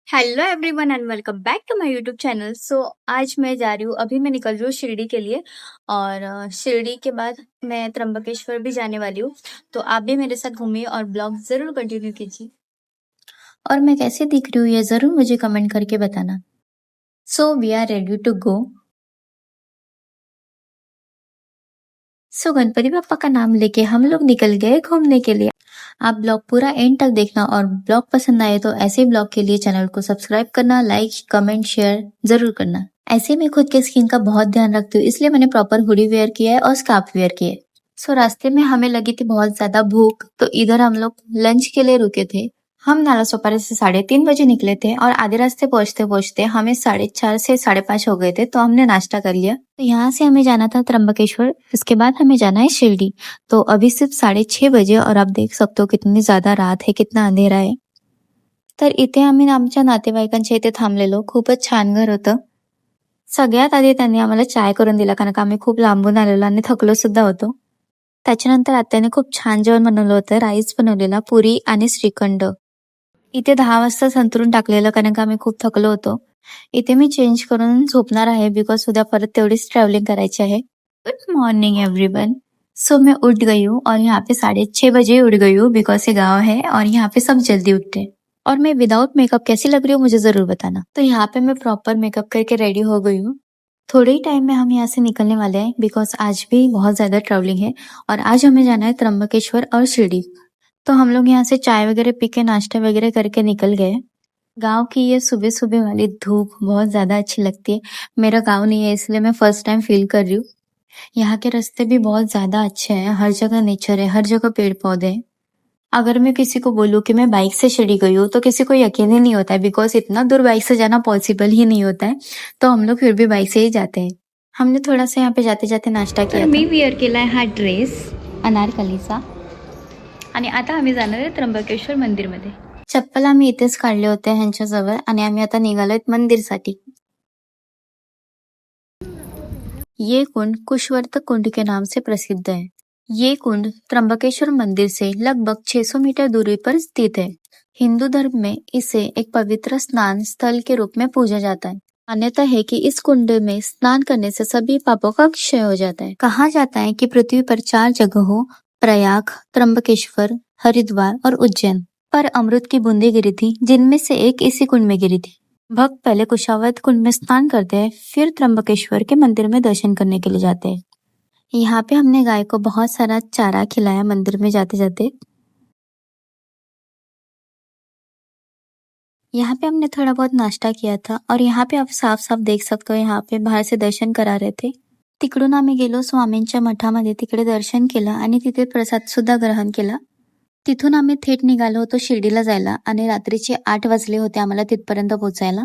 Hello everyone and welcome back to my YouTube channel. आज मैं जा रही हूँ, अभी मैं निकल रही हूँ शिरडी के लिए। और शिरडी के बाद मैं त्र्यंबकेश्वर भी जाने वाली हूँ। तो आप भी मेरे साथ घूमिए और ब्लॉग ज़रूर कंटिन्यू कीजिए। और मैं कैसे दिख रही हूँ ये ज़रूर मुझे कमेंट करके बताना। So we are ready to go. So Ganpati पापा का नाम लेके हम लोग निकल गए घूमने के लिए। आप ब्लॉग पूरा एंड तक देखना और ब्लॉग पसंद आए तो ऐसे ब्लॉग के लिए चैनल को सब्सक्राइब करना, लाइक, कमेंट, शेयर जरूर करना। ऐसे में खुद के स्किन का बहुत ध्यान रखती हूँ, इसलिए मैंने प्रॉपर हुडी वेयर किया है और स्कार्फ वेयर किया है। सो रास्ते में हमें लगी थी बहुत ज्यादा भूख, तो इधर हम लोग लंच के लिए रुके थे। हम नाला सोपारा से 3:30 बजे निकले थे और आधे रास्ते पहुंचते पहुंचते हमें 4:30 से 5:30 हो गए थे, तो हमने नाश्ता कर लिया। तो यहाँ से हमें जाना था त्र्यंबकेश्वर, इसके बाद हमें जाना है शिरडी। तो अभी सिर्फ 6:30 बजे और आप देख सकते हो कितनी ज्यादा रात है, कितना अंधेरा आहे. तर इथे आम्ही आमच्या नातेवाईकांच्या इथे थांबलेलो. खूपच छान घर होतं. सगळ्यात आधी त्यांनी आम्हाला चाय करून दिला, कारण का आम्ही खूप लांबून आलेलो आणि थकलो सुद्धा होतो. त्याच्यानंतर आत्याने खूप छान जेवण बनवलं होतं. राईस बनवलेला, पुरी आणि श्रीखंड. इथे 10 वाजता संतरून टाकलेलं, कारण का आम्ही खूप थकलो होतो. इथे मी चेंज करून झोपणार आहे, बिकॉज उद्या परत तेवढीच ट्रॅव्हलिंग करायची आहे. Good morning everyone. सो मैं उठ गई हूँ और यहाँ पे 6:30 बजे उठ गई हूँ, बिकॉज ये गांव है और यहाँ पे सब जल्दी उठते हैं। और मैं विदाउट मेकअप कैसी लग रही हूँ मुझे जरूर बताना। तो यहाँ पे मैं प्रॉपर मेकअप करके रेडी हो गई हूँ। थोड़े ही टाइम में हम यहाँ से निकलने वाले हैं, बिकॉज आज भी बहुत ज्यादा ट्रैवलिंग है और आज हमें जाना है त्र्यंबकेश्वर और शिरडी। तो हम लोग यहाँ से चाय वगैरह पी के नाश्ता वगैरह करके निकल गए। गांव की ये सुबह सुबह वाली धूप बहुत ज्यादा अच्छी लगती है। मेरा गांव नहीं है, इसलिए मैं फर्स्ट टाइम फील कर रही हूँ। यहाँ के रास्ते भी बहुत ज्यादा अच्छे हैं, हर जगह नेचर है, हर जगह पेड़ पौधे हैं। अगर मैं किसी को बोलूँ कि मैं बाइक से शिरडी गई हूँ तो किसी को यकीन ही नहीं होता है, बिकॉज इतना दूर बाइक से जाना पॉसिबल ही नहीं होता है। तो हम लोग फिर भी बाइक से ही जाते हैं। हमने थोड़ा सा यहाँ पे जाते जाते नाश्ता किया था। मी विअर केलाय हा ड्रेस अनारकलीचा आणि आता आम्ही जाणार आहे त्र्यंबकेश्वर मंदिरमध्ये। चप्पल आम्ही इथेच काढले होते ह्यांच्याजवळ आणि आम्ही आता निघालोय मंदिरसाठी। ये कुंड कुशवर्त कुंड के नाम से प्रसिद्ध है। ये कुंड त्र्यंबकेश्वर मंदिर से लगभग 600 मीटर दूरी पर स्थित है। हिंदू धर्म में इसे एक पवित्र स्नान स्थल के रूप में पूजा जाता है। मान्यता है कि इस कुंड में स्नान करने से सभी पापों का क्षय हो जाता है। कहा जाता है कि पृथ्वी पर 4 जगहों प्रयाग, त्र्यंबकेश्वर, हरिद्वार और उज्जैन पर अमृत की बूंदें गिरी थी, जिनमें से एक इसी कुंड में गिरी थी। भक्त पहले कुशावर्त कुंड में स्नान करते हैं, फिर त्र्यंबकेश्वर के मंदिर में दर्शन करने के लिए जाते हैं। यहाँ पे हमने गाय को बहुत सारा चारा खिलाया मंदिर में जाते जाते। यहाँ पे हमने थोड़ा बहुत नाश्ता किया था और यहाँ पे आप साफ साफ देख सकते हो, यहाँ पे बाहेर से दर्शन करा रहे थे। तिकडून आम्ही गेलो स्वामींच्या मठामध्ये, तिकडे दर्शन केलं आणि तिथे प्रसाद सुद्धा ग्रहण केला। तिथून आम्ही थेट निघालो होतो शिर्डीला जायला आणि रात्रीचे 8 वाजले होते आम्हाला तिथपर्यंत पोहोचायला।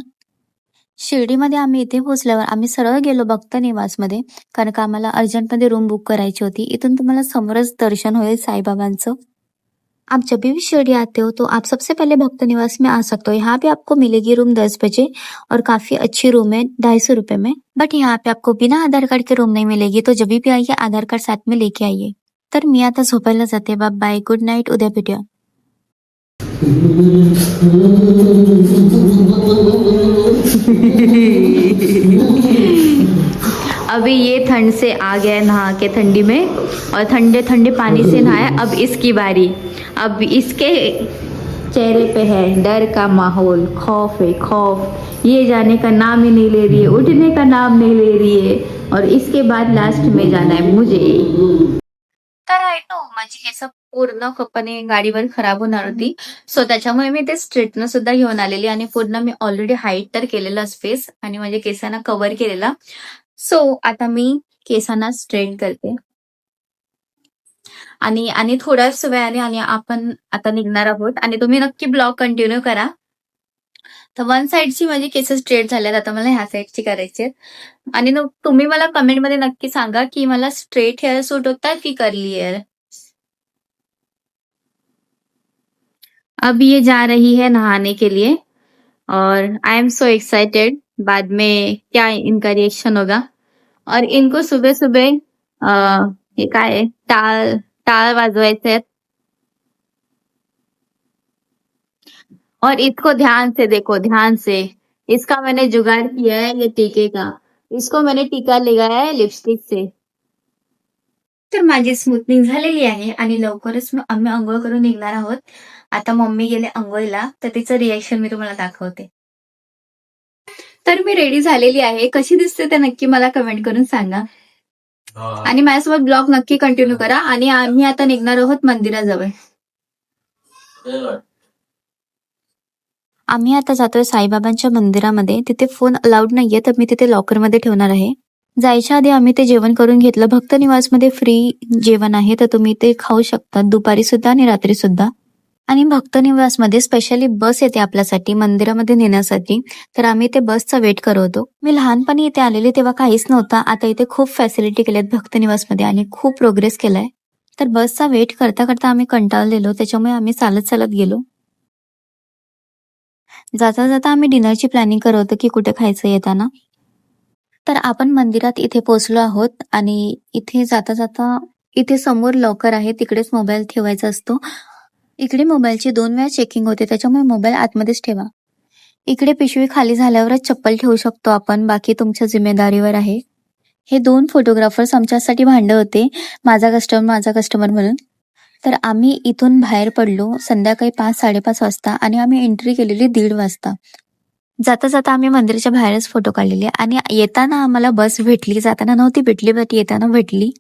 शिर्डीमध्ये आम्ही इथे पोहोचल्यावर आम्ही सरळ गेलो भक्त निवासमध्ये, कारण का आम्हाला अर्जंटमध्ये रूम बुक करायची होती। इथून तुम्हाला समोरच दर्शन होईल साईबाबांचं। आप जब भी शिरडी आते हो तो आप सबसे पहले भक्त निवास में आ सकते हो। यहाँ पे आपको मिलेगी रूम 10 बजे और काफी अच्छी रूम है 250 रुपए में। बट यहाँ पे आपको बिना आधार कार्ड के रूम नहीं मिलेगी, तो जब भी आइए आधार कार्ड साथ में लेके आइए। तर मी आता झोपायला जाते। बाय बाय, गुड नाईट, उद्या भेटूया। अभी ये ठंड से आ गया है नहा के ठंडी में, और ठंडे ठंडे पानी से नहाया। अब इसकी बारी, अब इसके चेहरे पे है डर का माहौल, खौफ है खौफ। ये जाने का नाम ही नहीं ले रही है, उठने का नाम नहीं ले रही है, और इसके बाद लास्ट में जाना है मुझे। तर आहे तो माझी केस पूर्णपणे गाडीवर खराब होणार होती, सो त्याच्यामुळे मी ते स्ट्रेटनर सुद्धा घेऊन आलेली आणि पूर्ण मी ऑलरेडी हाईट तर केलेला स्पेस आणि माझ्या केसांना कव्हर केलेला। सो आता मी केसांना स्ट्रेट करते आणि आणि थोड्याच वेळाने आणि आपण आता निघणार आहोत आणि तुम्ही नक्की ब्लॉग कंटिन्यू करा। तर वन साइडची माझी केस स्ट्रेट झाल्यात, आता मला ह्या साइडची करायची आहेत। आणि तुम्ही मला कमेंटमध्ये नक्की सांगा की मला स्ट्रेट हेअर सूट होतात की कर्ली हेअर। अब ये जा रही है नहाने के लिए और आई एम सो एक्साइटेड, बाद में क्या इनका रिएक्शन होगा। और इनको सुबह सुबह हे काय आहे, टाळ टाळ वाजवायचे आहेत। और इसको ध्यान से देखो, ध्यान से। इसका मैंने जुगाड़ किया है ये टीके का। इसको मैंने टीका लगाया है लिपस्टिक से। तर माझी स्मूथनिंग झालेली आहे आणि लवकरच आम्ही अंघोळ करून निघणार आहोत. आता मम्मी गेले अंघोळीला, तर तिचं रिएक्शन मी तुम्हाला दाखवते. तर मी रेडी झालेली आहे. कशी दिसते ते नक्की मला कमेंट करून सांगा. आणि माझ्यासोबत ब्लॉग नक्की कंटिन्यू करा. आणि आम्ही आता निघणार आहोत मंदिराजवळ. आम्ही आता जातोय साईबाबांच्या मंदिरामध्ये. तिथे फोन अलाउड नाहीये, तर मी तिथे लॉकरमध्ये ठेवणार आहे. जायच्या आधी आम्ही ते जेवण करून घेतलं. भक्त निवासमध्ये फ्री जेवण आहे, तर तुम्ही ते खाऊ शकता दुपारी सुद्धा आणि रात्री सुद्धा. आणि भक्त निवासमध्ये स्पेशली बस येते आपल्यासाठी मंदिरामध्ये नेण्यासाठी, तर आम्ही ते बसचा वेट करत होतो. मी लहानपणी इथे आलेले तेव्हा काहीच नव्हतं. आता इथे खूप फॅसिलिटी केल्यात भक्त निवासमध्ये आणि खूप प्रोग्रेस केलाय. तर बसचा वेट करता करता आम्ही कंटाळलेलो, त्याच्यामुळे आम्ही चालत चालत गेलो. जाता जाता आम्ही डिनरची प्लॅनिंग करत होतो की कुठे खायचं येताना. तर आपण मंदिरात इथे पोहोचलो आहोत आणि इथे जाता जाता इथे समोर लॉकर आहे, तिकडेच मोबाईल ठेवायचा असतो. इकडे मोबाईलची 2 वेळा चेकिंग होते, त्याच्यामुळे मोबाईल आतमध्येच ठेवा. इकडे पिशवी खाली झाल्यावरच चप्पल ठेवू शकतो आपण, बाकी तुमच्या जिम्मेदारीवर आहे. हे 2 फोटोग्राफर्स आमच्यासाठी भांडत होते, माझा कस्टमर म्हणून. तर आम्ही इथून बाहेर पडलो संध्याकाळी 5-5:30 वाजता आणि आम्ही एंट्री केलेली 1:30 वाजता. जाता जाता आम्ही मंदिराच्या बाहेरच फोटो काढलेले आणि येताना आम्हाला बस भेटली. जाताना नव्हती भेटली, बट येताना भेटली.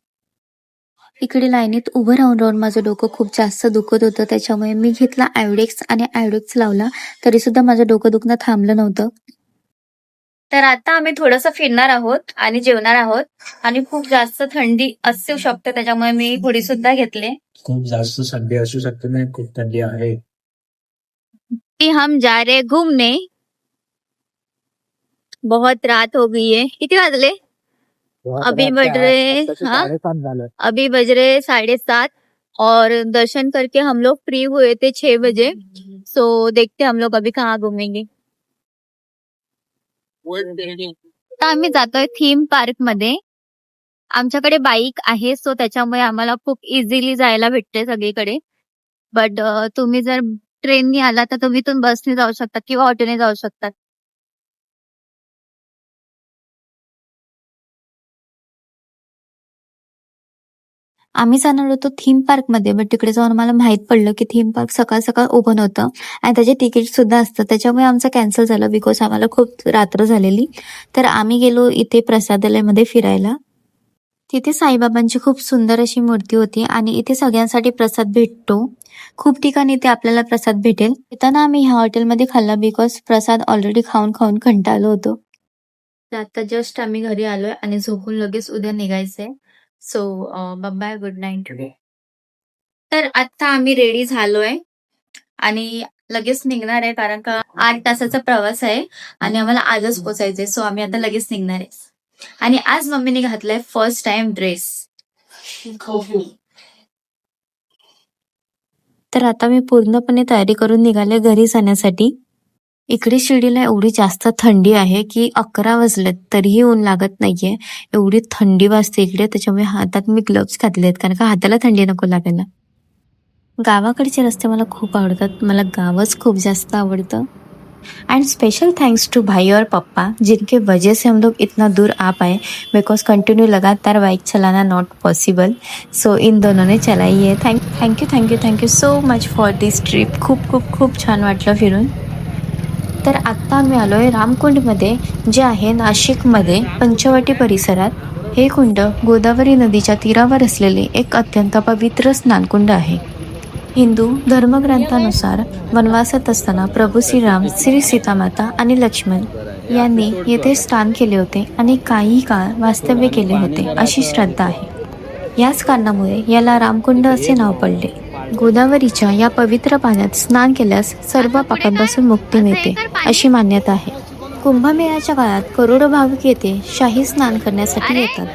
इकडे लाईनीत उभं राहून राहून माझं डोकं खूप जास्त दुखत होतं, त्याच्यामुळे मी घेतला आयोडेक्स आणि आयोडेक्स लावला, तरी सुद्धा माझं डोकं दुखणं थांबलं नव्हतं. तर आता आम्ही थोडंसं फिरणार आहोत आणि जेवणार आहोत आणि खूप जास्त थंडी असू शकते, त्याच्यामुळे मी हुडी सुद्धा घेतले. खूप जास्त थंडी असू शकते नाही, खूप थंडी आहे. कि हम जा रहे घूमने. बहुत रात हो गई है. किती वाजले? अभी बज रहे अभी बज रहे 7:30 और दर्शन करके हम लोग फ्री हुए थे 6 बजे. सो देखते हम लोग अभी कहाँ घूमेंगे. तर आम्ही जातोय थीम पार्क मध्ये. आमच्याकडे बाईक आहे, सो त्याच्यामुळे आम्हाला खूप इझिली जायला भेटते सगळीकडे. बट तुम्ही जर ट्रेननी आला तर तुम्ही इथून बसने जाऊ शकता किंवा ऑटोने जाऊ शकतात. आम्ही जाणार होतो थीम पार्क मध्ये, बट तिकडे जाऊन मला माहित पडलं की थीम पार्क सकाळ सकाळ ओपन होतं आणि त्याचे तिकीट सुद्धा असतं, त्याच्यामुळे आमचं कॅन्सल झालं बिकॉज आम्हाला खूप रात्र झालेली. तर आम्ही गेलो इथे प्रसादालयमध्ये फिरायला. तिथे साईबाबांची खूप सुंदर अशी मूर्ती होती आणि इथे सगळ्यांसाठी प्रसाद भेटतो. खूप ठिकाणी इथे आपल्याला प्रसाद भेटेल. येताना आम्ही ह्या हॉटेलमध्ये खाल्ला बिकॉज प्रसाद ऑलरेडी खाऊन खाऊन कंटाळलो होतो. तर आता जस्ट आम्ही घरी आलोय आणि झोपून लगेच उद्या निघायचंय. So bye, good night. तर आता आम्ही रेडी झालोय आणि लगेच निघणार आहे, कारण का 8 तासाचा प्रवास आहे आणि आम्हाला आजच पोहोचायचंय. सो आम्ही आता लगेच निघणार आहे. आणि आज मम्मीने घातलाय फर्स्ट टाइम ड्रेस. तर आता मी पूर्णपणे तयारी करून निघाले घरी जाण्यासाठी. इकडे शिर्डीला एवढी जास्त थंडी आहे की 11 वाजलेत तरीही ऊन लागत नाहीये. एवढी थंडी वाजते इकडे, त्याच्यामुळे हातात मी ग्लोव्स घातलेत, कारण का हाताला थंडी नको लागायला. गावाकडचे रस्ते मला खूप आवडतात, मला गावच खूप जास्त आवडतं. एंड स्पेशल थैंक्स टू भाई और पापा, जिनके वजह से हम लोग इतना दूर आ पाए, बिकॉज कंटिन्यू लगातार बाइक चलाना नॉट पॉसिबल. सो इन दोनों ने चलाई है. Thank you so much for this trip. खूप खूप खूप छान वाटलं फिरून. तर आत्ता आम्ही आलो आहे रामकुंडमध्ये, जे आहे नाशिकमध्ये पंचवटी परिसरात. हे कुंड गोदावरी नदीच्या तीरावर असलेले एक अत्यंत पवित्र स्नानकुंड आहे. हिंदू धर्मग्रंथानुसार वनवासात असताना प्रभू श्रीराम, श्री सीतामाता आणि लक्ष्मण यांनी येथे स्नान केले होते आणि काही काळ वास्तव्य केले होते अशी श्रद्धा आहे. याच कारणामुळे याला रामकुंड असे नाव पडले. गोदावरीच्या या पवित्र पाण्यात स्नान केल्यास सर्व पापांपासून मुक्ती मिळते अशी मान्यता आहे. कुंभमेळ्याच्या काळात करोडो भाविक येथे शाही स्नान करण्यासाठी येतात.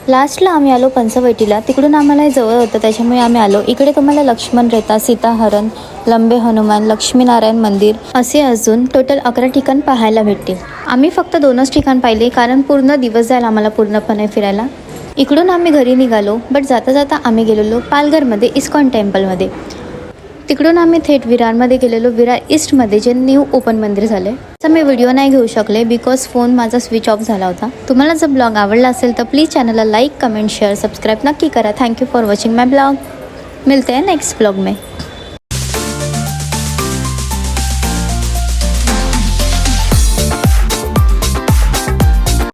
लास्टला आम्ही आलो पंचवटीला, तिकडून आम्हाला जवळ होतं त्याच्यामुळे आम्ही आलो. इकडे तुम्हाला लक्ष्मण रेता, सीताहरण, लंबे हनुमान, लक्ष्मीनारायण मंदिर असे अजून टोटल 11 ठिकाण पाहायला भेटतील. आम्ही फक्त 2च ठिकाण पाहिले, कारण पूर्ण दिवस जायला आम्हाला पूर्णपणे फिरायला. इकडून आम्ही घरी निघालो, बट जाता जाता आम्ही गेलेलो पालघरमध्ये इस्कॉन टेम्पलमध्ये. तिकडून आम्ही थेट विरारमध्ये गेलेलो. विरार ईस्टमध्ये जे न्यू ओपन मंदिर झाले. तर मी व्हिडिओ नाही घेऊ शकले बिकॉज फोन माझा स्विच ऑफ झाला होता. तुम्हाला जर ब्लॉग आवडला असेल तर प्लीज चॅनलला लाईक, कमेंट, शेअर, सबस्क्राईब नक्की करा. Thank you for watching my blog. मिलते हैं नेक्स्ट ब्लॉग में.